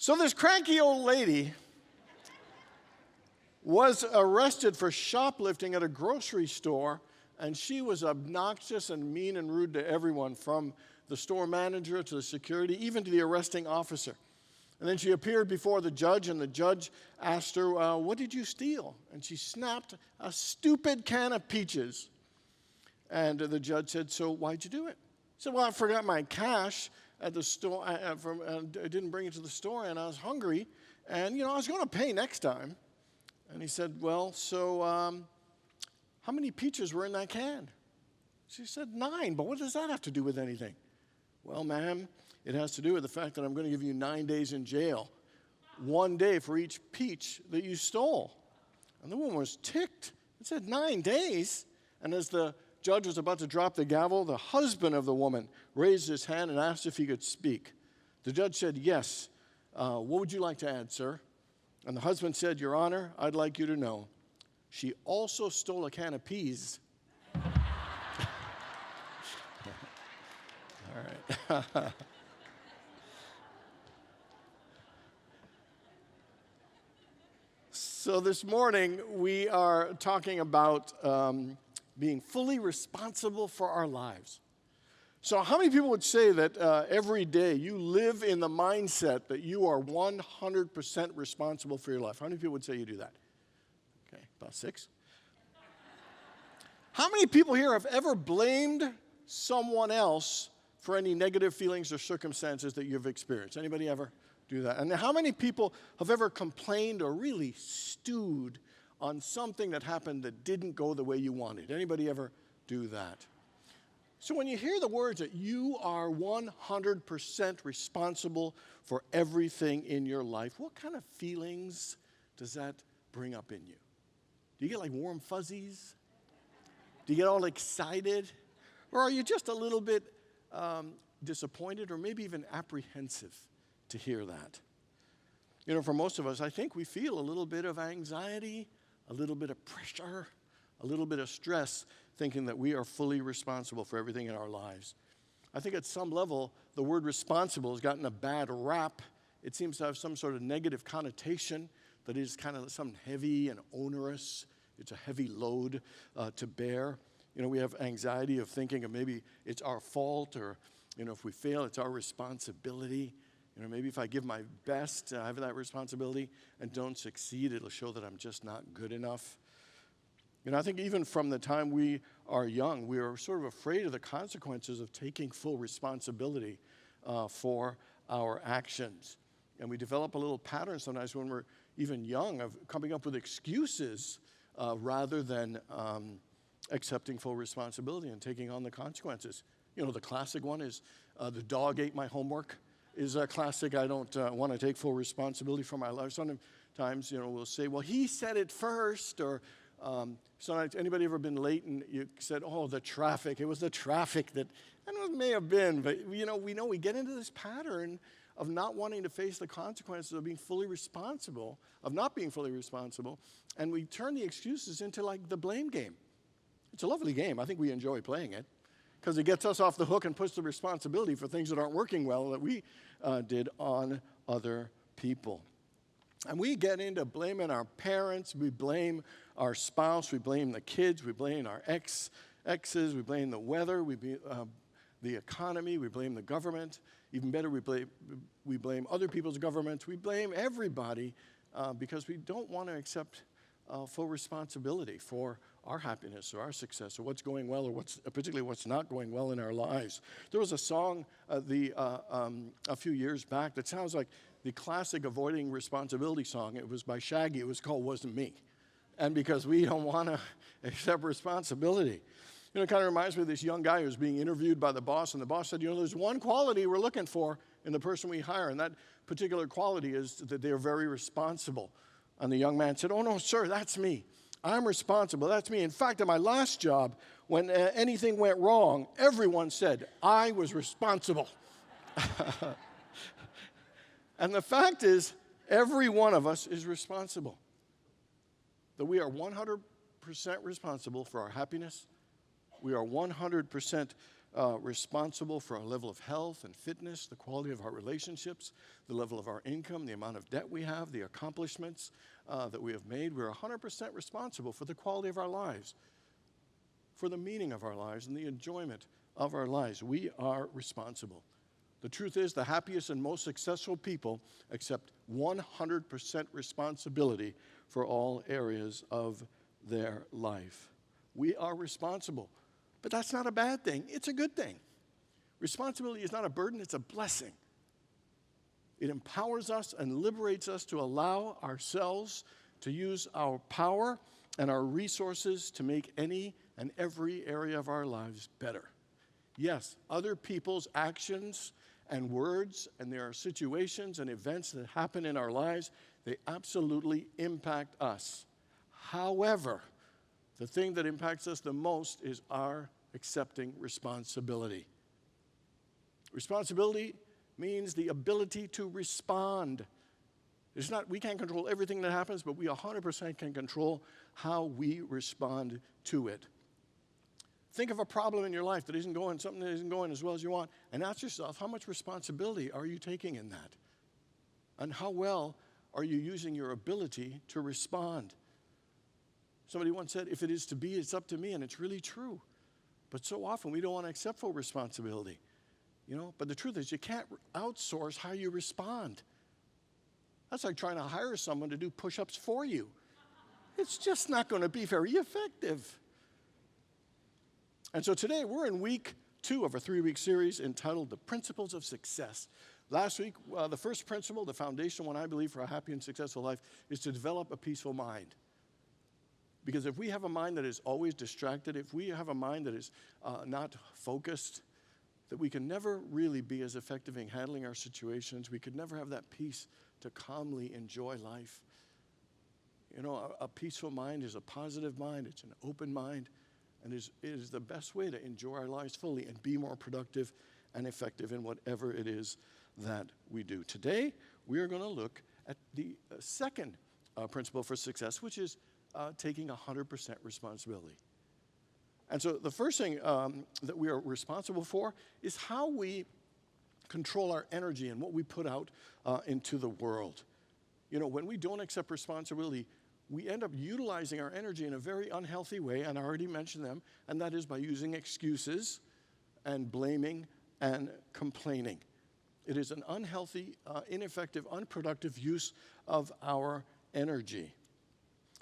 So this cranky old lady was arrested for shoplifting at a grocery store, and she was obnoxious and mean and rude to everyone, from the store manager to the security, even to the arresting officer. And then she appeared before the judge, and the judge asked her, what did you steal? And she snapped, a stupid can of peaches. And the judge said, so why'd you do it? She said, well, I forgot my cash at the store. I didn't bring it to the store, and I was hungry. And, I was going to pay next time. And he said, well, so how many peaches were in that can? She said, 9, but what does that have to do with anything? Well, ma'am, it has to do with the fact that I'm going to give you 9 days in jail, 1 day for each peach that you stole. And the woman was ticked. It said 9 days. And as the judge was about to drop the gavel, the husband of the woman raised his hand and asked if he could speak. The judge said, yes. What would you like to add, sir? And the husband said, Your Honor, I'd like you to know, she also stole a can of peas. All right. So this morning, we are talking about being fully responsible for our lives. So how many people would say that every day you live in the mindset that you are 100% responsible for your life? How many people would say you do that? Okay, about 6. How many people here have ever blamed someone else for any negative feelings or circumstances that you've experienced? Anybody ever do that? And how many people have ever complained or really stewed on something that happened that didn't go the way you wanted? Anybody ever do that? So when you hear the words that you are 100% responsible for everything in your life, what kind of feelings does that bring up in you? Do you get like warm fuzzies? Do you get all excited? Or are you just a little bit disappointed or maybe even apprehensive to hear that? For most of us, I think we feel a little bit of anxiety, a little bit of pressure, a little bit of stress, thinking that we are fully responsible for everything in our lives. I think at some level, the word responsible has gotten a bad rap. It seems to have some sort of negative connotation that is kind of something heavy and onerous. It's a heavy load to bear. We have anxiety of thinking of maybe it's our fault, or, if we fail, it's our responsibility. Maybe if I give my best, I have that responsibility, and don't succeed, it'll show that I'm just not good enough. I think even from the time we are young, we are sort of afraid of the consequences of taking full responsibility for our actions. And we develop a little pattern sometimes when we're even young of coming up with excuses rather than accepting full responsibility and taking on the consequences. The classic one is the dog ate my homework is a classic. I don't want to take full responsibility for my life. Sometimes, we'll say, well, he said it first, or sometimes, anybody ever been late and you said, oh, the traffic, it was the traffic that, and it may have been, but we know we get into this pattern of not wanting to face the consequences of being fully responsible, of not being fully responsible, and we turn the excuses into like the blame game. It's a lovely game. I think we enjoy playing it because it gets us off the hook and puts the responsibility for things that aren't working well that we did on other people. And we get into blaming our parents, we blame our spouse, we blame the kids, we blame our exes, we blame the weather, we blame the economy, we blame the government. Even better, we blame other people's governments. We blame everybody because we don't want to accept full responsibility for our happiness or our success or what's going well or particularly what's not going well in our lives. There was a song a few years back that sounds like the classic avoiding responsibility song. It was by Shaggy. It was called Wasn't Me. And because we don't want to accept responsibility. It kind of reminds me of this young guy who was being interviewed by the boss, and the boss said, there's one quality we're looking for in the person we hire, and that particular quality is that they are very responsible. And the young man said, oh, no, sir, that's me. I'm responsible. That's me. In fact, at my last job, when anything went wrong, everyone said, I was responsible. And the fact is, every one of us is responsible. That we are 100% responsible for our happiness. We are 100% responsible for our level of health and fitness, the quality of our relationships, the level of our income, the amount of debt we have, the accomplishments that we have made. We're 100% responsible for the quality of our lives, for the meaning of our lives, and the enjoyment of our lives. We are responsible. The truth is, the happiest and most successful people accept 100% responsibility for all areas of their life. We are responsible. But that's not a bad thing. It's a good thing. Responsibility is not a burden, it's a blessing. It empowers us and liberates us to allow ourselves to use our power and our resources to make any and every area of our lives better. Yes, other people's actions and words, and there are situations and events that happen in our lives, they absolutely impact us. However, the thing that impacts us the most is our accepting responsibility. Responsibility means the ability to respond. It's not, we can't control everything that happens, but we 100% can control how we respond to it. Think of a problem in your life that isn't going, something that isn't going as well as you want, and ask yourself, how much responsibility are you taking in that? And how well are you using your ability to respond? Somebody once said, if it is to be, it's up to me, and it's really true. But so often we don't want to accept full responsibility. But the truth is you can't outsource how you respond. That's like trying to hire someone to do push-ups for you. It's just not going to be very effective. And so today we're in week 2 of a 3-week series entitled The Principles of Success. Last week, the first principle, the foundation one I believe for a happy and successful life, is to develop a peaceful mind. Because if we have a mind that is always distracted, if we have a mind that is not focused, that we can never really be as effective in handling our situations. We could never have that peace to calmly enjoy life. A peaceful mind is a positive mind. It's an open mind. And it is the best way to enjoy our lives fully and be more productive and effective in whatever it is that we do. Today, we are going to look at the second principle for success, which is taking 100% responsibility. And so the first thing that we are responsible for is how we control our energy and what we put out into the world. When we don't accept responsibility, we end up utilizing our energy in a very unhealthy way, and I already mentioned them, and that is by using excuses and blaming and complaining. It is an unhealthy, ineffective, unproductive use of our energy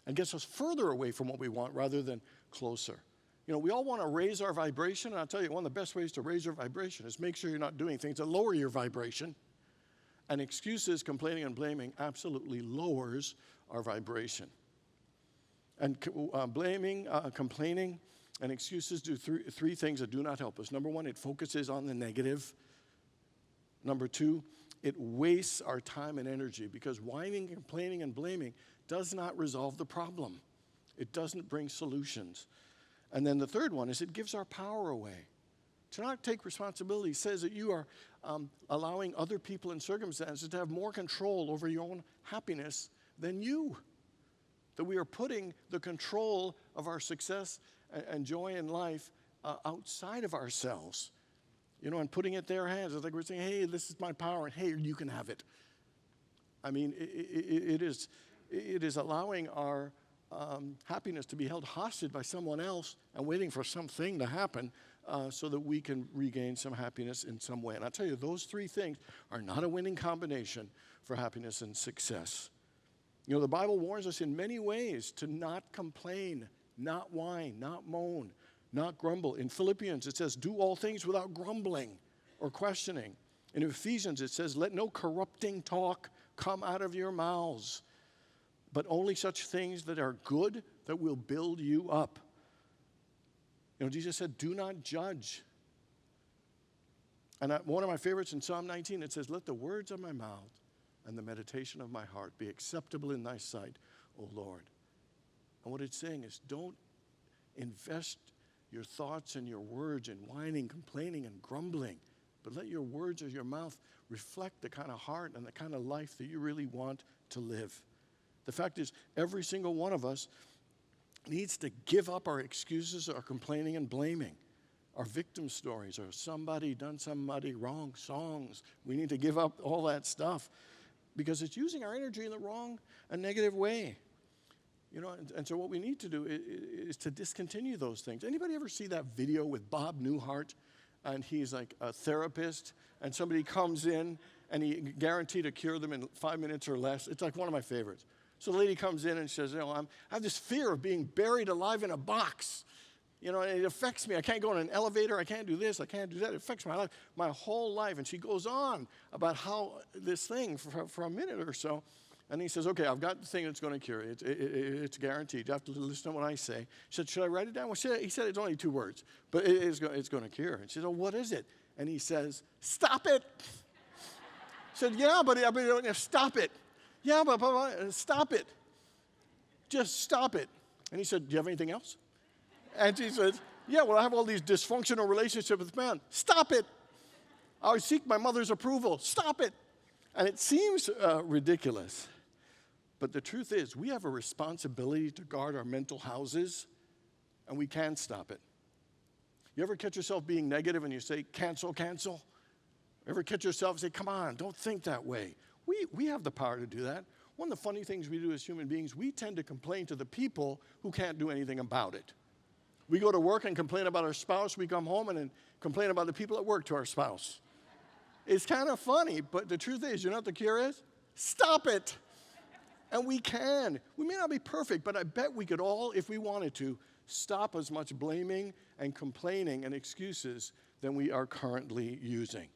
and gets us further away from what we want rather than closer. We all want to raise our vibration, and I'll tell you, one of the best ways to raise your vibration is make sure you're not doing things that lower your vibration. And excuses, complaining, and blaming absolutely lowers our vibration. And blaming, complaining, and excuses do three things that do not help us. Number 1, it focuses on the negative. Number 2, it wastes our time and energy because whining, complaining, and blaming does not resolve the problem. It doesn't bring solutions. And then the third one is it gives our power away. To not take responsibility says that you are allowing other people and circumstances to have more control over your own happiness than you. That we are putting the control of our success and joy in life outside of ourselves. And putting it in their hands. It's like we're saying, hey, this is my power, and hey, you can have it. I mean, it is allowing our happiness to be held hostage by someone else and waiting for something to happen so that we can regain some happiness in some way. And I'll tell you, those 3 things are not a winning combination for happiness and success. The Bible warns us in many ways to not complain, not whine, not moan, not grumble. In Philippians, it says, do all things without grumbling or questioning. In Ephesians, it says, let no corrupting talk come out of your mouths, but only such things that are good that will build you up. Jesus said, do not judge. And one of my favorites in Psalm 19, it says, let the words of my mouth and the meditation of my heart be acceptable in thy sight, O Lord. And what it's saying is don't invest your thoughts and your words in whining, complaining, and grumbling, but let your words or your mouth reflect the kind of heart and the kind of life that you really want to live. The fact is, every single one of us needs to give up our excuses, our complaining and blaming. our victim stories, or somebody done somebody wrong songs. We need to give up all that stuff because it's using our energy in the wrong and negative way. And so what we need to do is to discontinue those things. Anybody ever see that video with Bob Newhart? And he's like a therapist, and somebody comes in, and he guaranteed to cure them in 5 minutes or less. It's like one of my favorites. So the lady comes in and says, I have this fear of being buried alive in a box. And it affects me. I can't go in an elevator. I can't do this. I can't do that. It affects my life, my whole life. And she goes on about how this thing for a minute or so. And he says, okay, I've got the thing that's going to cure it. It's guaranteed. You have to listen to what I say. She said, should I write it down? Well, he said it's only 2 words, but it's going to cure. And she said, oh, what is it? And he says, stop it. She said, yeah, but stop it. Yeah, but stop it. Just stop it. And he said, do you have anything else? And she says, yeah, well, I have all these dysfunctional relationships with men. Stop it. I seek my mother's approval. Stop it. And it seems ridiculous. But the truth is, we have a responsibility to guard our mental houses, and we can stop it. You ever catch yourself being negative and you say, cancel, cancel? Ever catch yourself and say, come on, don't think that way? We have the power to do that. One of the funny things we do as human beings, we tend to complain to the people who can't do anything about it. We go to work and complain about our spouse. We come home and then complain about the people at work to our spouse. It's kind of funny, but the truth is, you know what the cure is? Stop it. And we can. We may not be perfect, but I bet we could all, if we wanted to, stop as much blaming and complaining and excuses than we are currently using.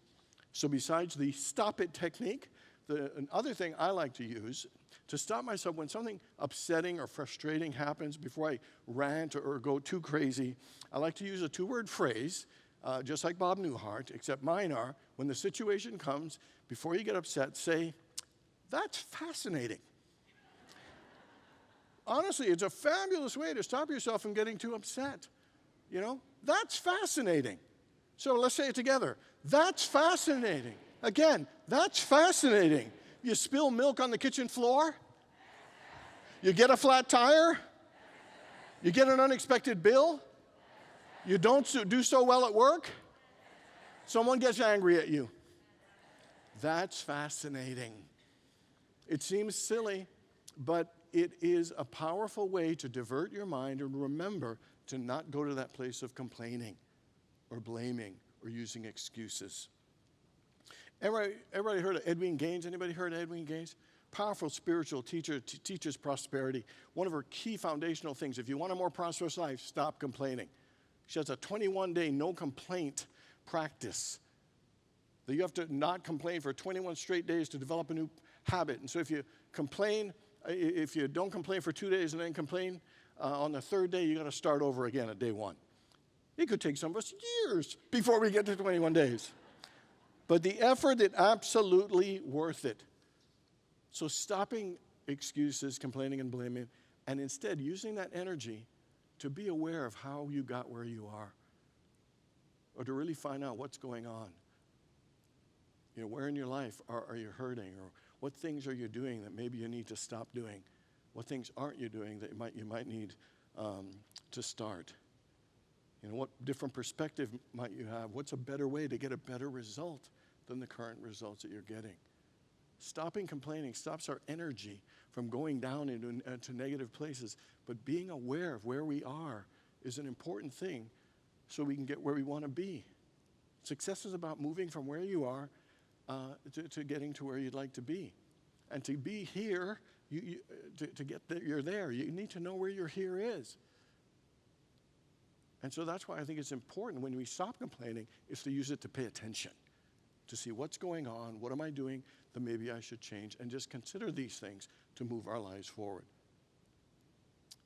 So besides the stop it technique, another thing I like to use to stop myself when something upsetting or frustrating happens before I rant or go too crazy, I like to use a 2-word phrase, just like Bob Newhart, except mine are, when the situation comes, before you get upset, say, that's fascinating. Honestly, it's a fabulous way to stop yourself from getting too upset. That's fascinating. So let's say it together. That's fascinating. Again, that's fascinating. You spill milk on the kitchen floor? You get a flat tire? You get an unexpected bill? You don't do so well at work? Someone gets angry at you. That's fascinating. It seems silly, but it is a powerful way to divert your mind and remember to not go to that place of complaining or blaming or using excuses. Everybody heard of Edwene Gaines? Anybody heard of Edwene Gaines? Powerful spiritual teacher, teaches prosperity. One of her key foundational things, if you want a more prosperous life, stop complaining. She has a 21-day no complaint practice. That you have to not complain for 21 straight days to develop a new habit. And so if you don't complain for 2 days and then complain on the 3rd day, you got to start over again at day 1. It could take some of us years before we get to 21 days. But the effort is absolutely worth it. So stopping excuses, complaining and blaming, and instead using that energy to be aware of how you got where you are, or to really find out what's going on. Where in your life are you hurting, or what things are you doing that maybe you need to stop doing? What things aren't you doing that you might need to start? What different perspective might you have? What's a better way to get a better result than the current results that you're getting? Stopping complaining stops our energy from going down into negative places, but being aware of where we are is an important thing so we can get where we want to be. Success is about moving from where you are to getting to where you'd like to be. And to be here, to get there, you're there. You need to know where your here is. And so that's why I think it's important when we stop complaining is to use it to pay attention, to see what's going on, what am I doing that maybe I should change, and just consider these things to move our lives forward.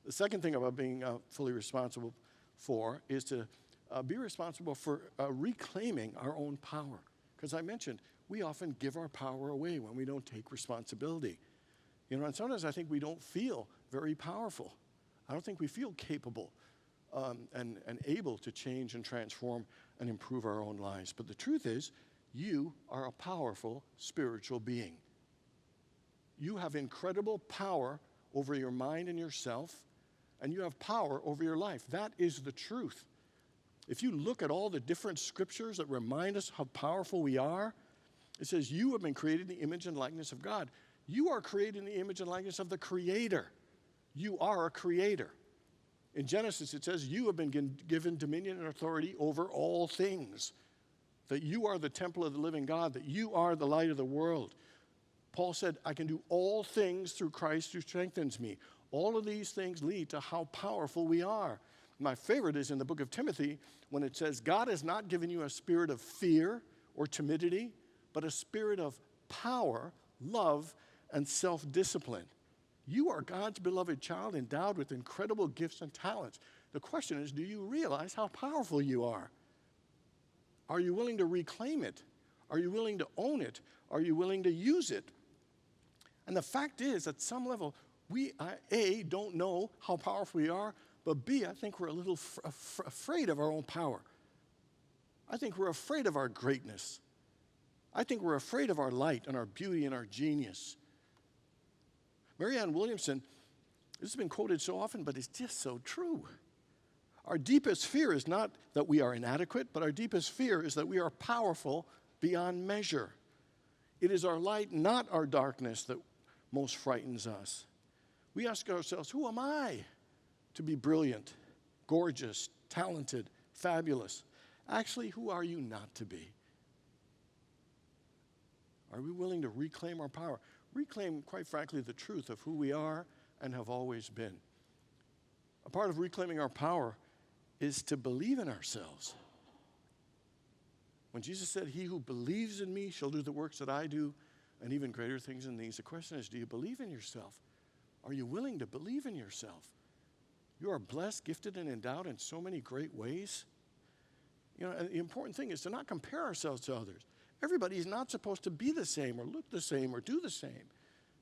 The second thing about being fully responsible for is to be responsible for reclaiming our own power. Because I mentioned, we often give our power away when we don't take responsibility. And sometimes I think we don't feel very powerful. I don't think we feel capable and able to change and transform and improve our own lives. But the truth is, you are a powerful spiritual being. You have incredible power over your mind and yourself, and you have power over your life. That is the truth. if you look at all the different scriptures that remind us how powerful we are, it says you have been created in the image and likeness of God. You are created in the image and likeness of the Creator. You are a creator. In Genesis, it says you have been given dominion and authority over all things, that you are the temple of the living God, that you are the light of the world. Paul said, I can do all things through Christ who strengthens me. All of these things lead to how powerful we are. My favorite is in the book of Timothy when it says, God has not given you a spirit of fear or timidity, but a spirit of power, love, and self-discipline. You are God's beloved child endowed with incredible gifts and talents. The question is, do you realize how powerful you are? Are you willing to reclaim it? Are you willing to own it? Are you willing to use it? And the fact is, at some level, we, A, don't know how powerful we are, but B, I think we're a little afraid of our own power. I think we're afraid of our greatness. I think we're afraid of our light and our beauty and our genius. Marianne Williamson, this has been quoted so often, but it's just so true. Our deepest fear is not that we are inadequate, but our deepest fear is that we are powerful beyond measure. It is our light, not our darkness, that most frightens us. We ask ourselves, who am I to be brilliant, gorgeous, talented, fabulous? Actually, who are you not to be? Are we willing to reclaim our power? Reclaim, quite frankly, the truth of who we are and have always been. A part of reclaiming our power is to believe in ourselves. When Jesus said, he who believes in me shall do the works that I do, and even greater things than these, the question is, do you believe in yourself? Are you willing to believe in yourself? You are blessed, gifted, and endowed in so many great ways. You know, and the important thing is to not compare ourselves to others. Everybody is not supposed to be the same or look the same or do the same.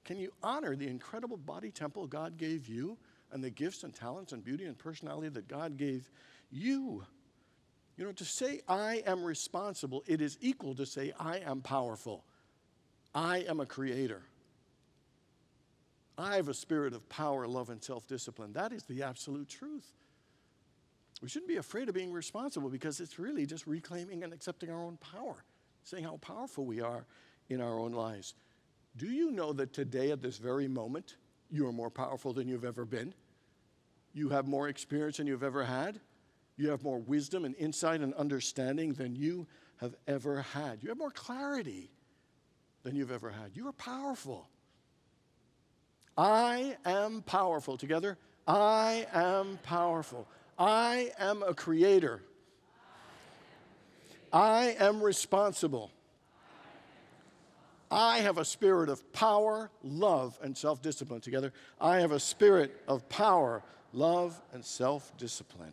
Can you honor the incredible body temple God gave you and the gifts and talents and beauty and personality that God gave you? You know, to say I am responsible, it is equal to say I am powerful. I am a creator. I have a spirit of power, love, and self-discipline. That is the absolute truth. We shouldn't be afraid of being responsible because it's really just reclaiming and accepting our own power, saying how powerful we are in our own lives. Do you know that today, at this very moment, you are more powerful than you've ever been? You have more experience than you've ever had. You have more wisdom and insight and understanding than you have ever had. You have more clarity than you've ever had. You are powerful. I am powerful. Together, I am powerful. I am a creator. I am responsible. I have a spirit of power, love, and self-discipline. Together, I have a spirit of power, love, and self-discipline.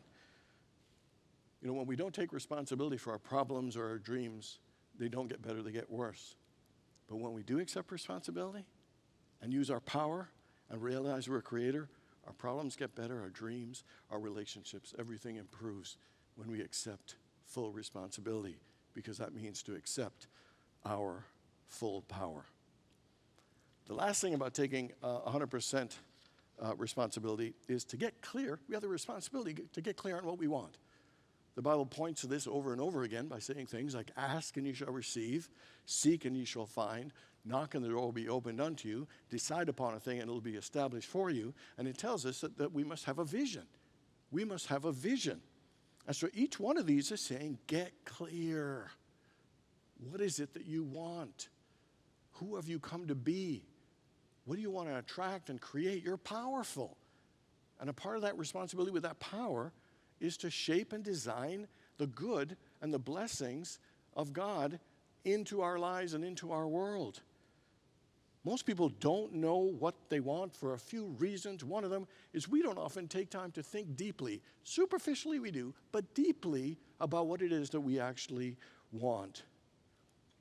You know, when we don't take responsibility for our problems or our dreams, they don't get better, they get worse. But when we do accept responsibility and use our power and realize we're a creator, our problems get better, our dreams, our relationships, everything improves when we accept full responsibility, because that means to accept our full power. The last thing about taking 100% responsibility is to get clear. We have the responsibility to get clear on what we want. The Bible points to this over and over again by saying things like, ask and you shall receive, seek and you shall find, knock and the door will be opened unto you, decide upon a thing and it will be established for you. And it tells us that we must have a vision. We must have a vision. And so each one of these is saying, get clear. What is it that you want? Who have you come to be? What do you want to attract and create? You're powerful. And a part of that responsibility with that power is to shape and design the good and the blessings of God into our lives and into our world. Most people don't know what they want for a few reasons. One of them is we don't often take time to think deeply. Superficially we do, but deeply about what it is that we actually want.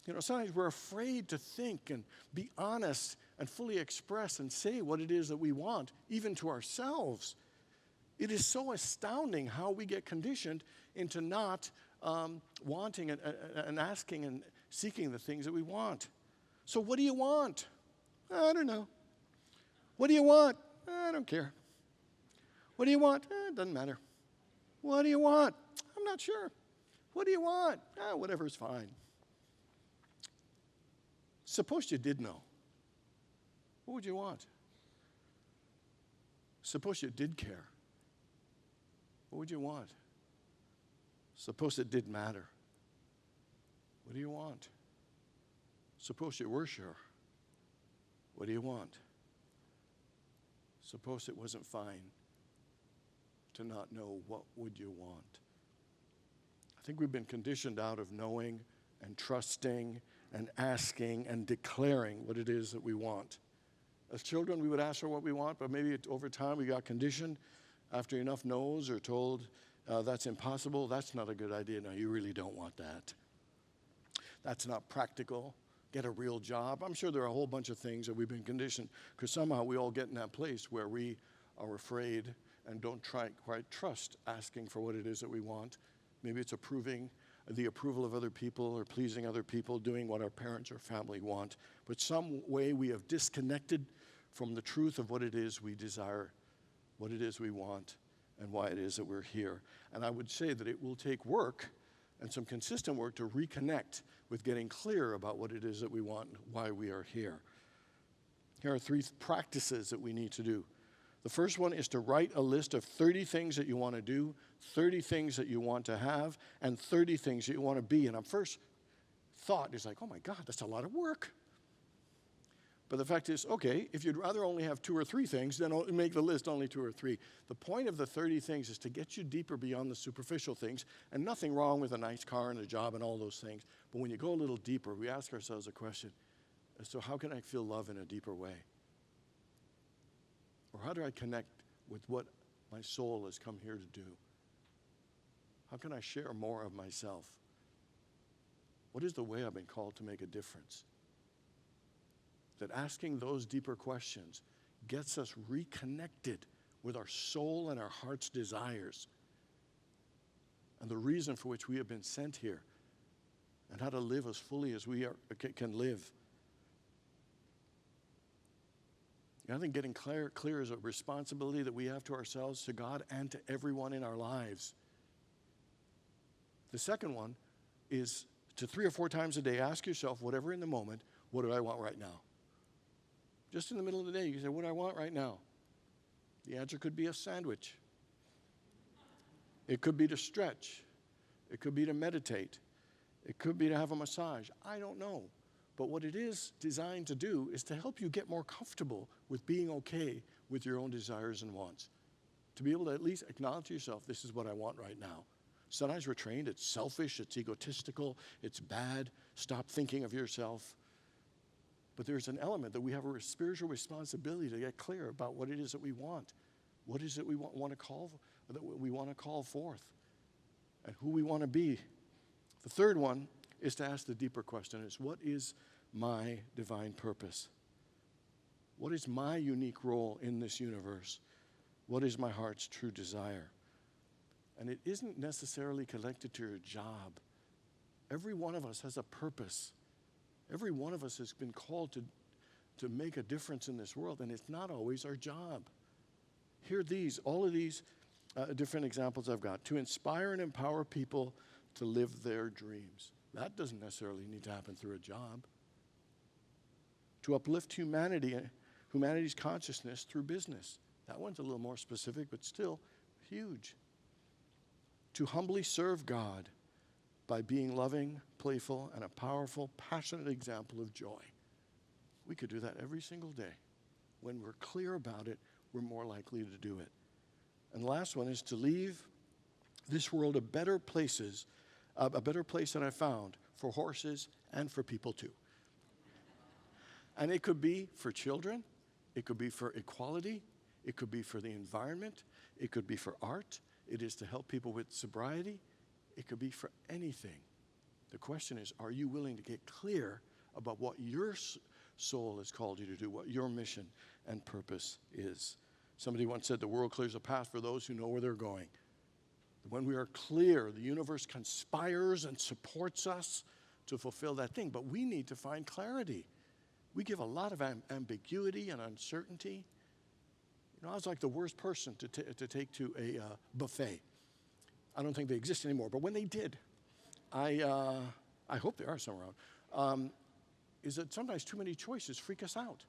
You know, sometimes we're afraid to think and be honest and fully express and say what it is that we want, even to ourselves. It is so astounding how we get conditioned into not wanting and asking and seeking the things that we want. So what do you want? I don't know. What do you want? I don't care. What do you want? It doesn't matter. What do you want? I'm I'm not sure. What do you want? Whatever's fine. Suppose you did know. What would you want? Suppose you did care. What would you want? Suppose it did matter. What do you want? Suppose you were sure. What do you want? Suppose it wasn't fine to not know. What would you want? I think we've been conditioned out of knowing and trusting and asking and declaring what it is that we want. As children, we would ask for what we want, but maybe over time we got conditioned after enough no's or told that's impossible. That's not a good idea. No, you really don't want that. That's not practical. Get a real job. I'm sure there are a whole bunch of things that we've been conditioned because somehow we all get in that place where we are afraid and don't quite trust asking for what it is that we want. Maybe it's the approval of other people or pleasing other people, doing what our parents or family want. But some way we have disconnected from the truth of what it is we desire, what it is we want, and why it is that we're here. And I would say that it will take work and some consistent work to reconnect with getting clear about what it is that we want and why we are here. Here are 3 practices that we need to do. The first one is to write a list of 30 things that you want to do, 30 things that you want to have, and 30 things that you want to be. And our first thought is like, oh my God, that's a lot of work. But the fact is, okay, if you'd rather only have 2 or 3 things, then make the list only 2 or 3. The point of the 30 things is to get you deeper beyond the superficial things, and nothing wrong with a nice car and a job and all those things. But when you go a little deeper, we ask ourselves a question as to how can I feel love in a deeper way? Or how do I connect with what my soul has come here to do? How can I share more of myself? What is the way I've been called to make a difference? That asking those deeper questions gets us reconnected with our soul and our heart's desires and the reason for which we have been sent here and how to live as fully as we can live. I think getting clear is a responsibility that we have to ourselves, to God, and to everyone in our lives. The second one is to 3 or 4 times a day ask yourself, whatever in the moment, what do I want right now? Just in the middle of the day, you say, what do I want right now? The answer could be a sandwich. It could be to stretch. It could be to meditate. It could be to have a massage. I don't know. But what it is designed to do is to help you get more comfortable with being okay with your own desires and wants. To be able to at least acknowledge to yourself, this is what I want right now. Sometimes we're trained, it's selfish, it's egotistical, it's bad. Stop thinking of yourself. But there's an element that we have a spiritual responsibility to get clear about what it is that we want. What is it we want to call forth, and who we want to be. The third one is to ask the deeper question, is what is my divine purpose? What is my unique role in this universe? What is my heart's true desire? And it isn't necessarily connected to your job. Every one of us has a purpose. Every one of us has been called to make a difference in this world, and it's not always our job. Hear all of these different examples I've got. To inspire and empower people to live their dreams. That doesn't necessarily need to happen through a job. To uplift humanity's consciousness through business. That one's a little more specific, but still huge. To humbly serve God by being loving, playful, and a powerful, passionate example of joy. We could do that every single day. When we're clear about it, we're more likely to do it. And the last one is to leave this world a better place than I found for horses and for people too. And it could be for children, it could be for equality, it could be for the environment, it could be for art, it is to help people with sobriety, it could be for anything. The question is, are you willing to get clear about what your soul has called you to do, what your mission and purpose is? Somebody once said the world clears a path for those who know where they're going. When we are clear, the universe conspires and supports us to fulfill that thing, but we need to find clarity. We give a lot of ambiguity and uncertainty. You know, I was like the worst person to take to a buffet. I don't think they exist anymore, but when they did, I hope they are somewhere around, is that sometimes too many choices freak us out.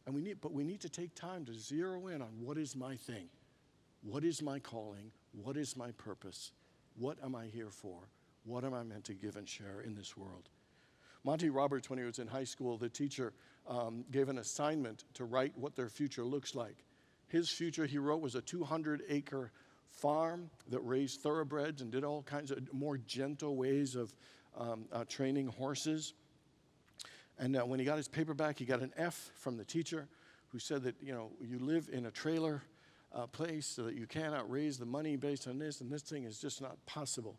And we need to take time to zero in on what is my thing, what is my calling, what is my purpose, what am I here for, what am I meant to give and share in this world. Monty Roberts, when he was in high school, the teacher gave an assignment to write what their future looks like. His future, he wrote, was a 200-acre farm that raised thoroughbreds and did all kinds of more gentle ways of training horses. And when he got his paper back, he got an F from the teacher, who said that, you live in a trailer place so that you cannot raise the money based on this, and this thing is just not possible.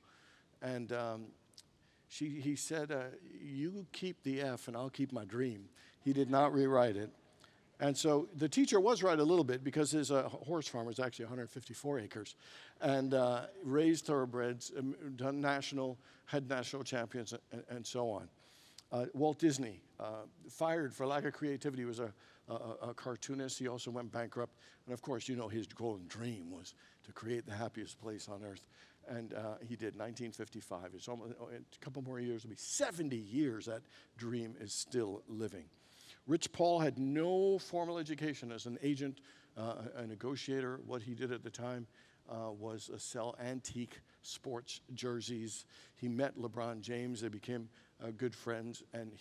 And he said, you keep the F and I'll keep my dream. He did not rewrite it. And so the teacher was right a little bit, because his horse farm was actually 154 acres and raised thoroughbreds, had national champions, and so on. Walt Disney, fired for lack of creativity, was a cartoonist. He also went bankrupt. And of course, his golden dream was to create the happiest place on earth. And he did, 1955. It's almost a couple more years. It'll be 70 years that dream is still living. Rich Paul had no formal education as an agent, a negotiator. What he did at the time was sell antique sports jerseys. He met LeBron James. They became good friends, and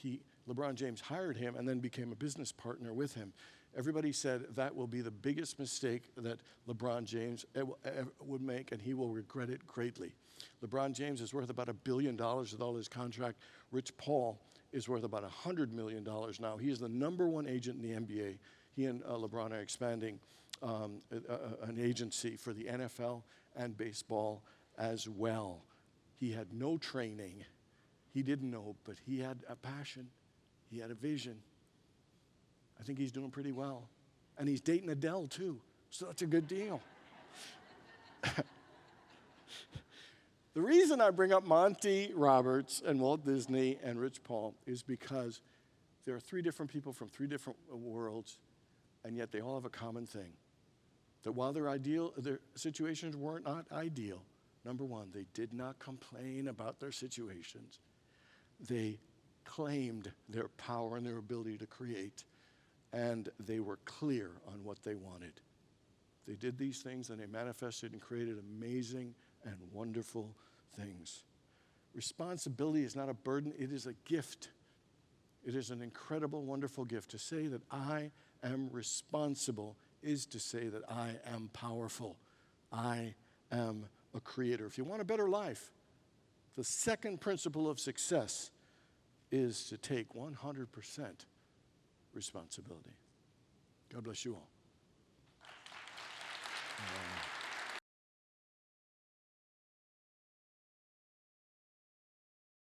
LeBron James hired him and then became a business partner with him. Everybody said that will be the biggest mistake that LeBron James would make, and he will regret it greatly. LeBron James is worth about $1 billion with all his contract. Rich Paul is worth about $100 million now. He is the #1 agent in the NBA. He and LeBron are expanding an agency for the NFL and baseball as well. He had no training. He didn't know, but he had a passion. He had a vision. I think he's doing pretty well. And he's dating Adele, too, so that's a good deal. The reason I bring up Monty Roberts and Walt Disney and Rich Paul is because there are 3 different people from 3 different worlds, and yet they all have a common thing. That while their situations were not ideal, number one, they did not complain about their situations. They claimed their power and their ability to create, and they were clear on what they wanted. They did these things, and they manifested and created amazing and wonderful things. Responsibility is not a burden, it is a gift. It is an incredible, wonderful gift. To say that I am responsible is to say that I am powerful. I am a creator. If you want a better life, the second principle of success is to take 100% responsibility. God bless you all.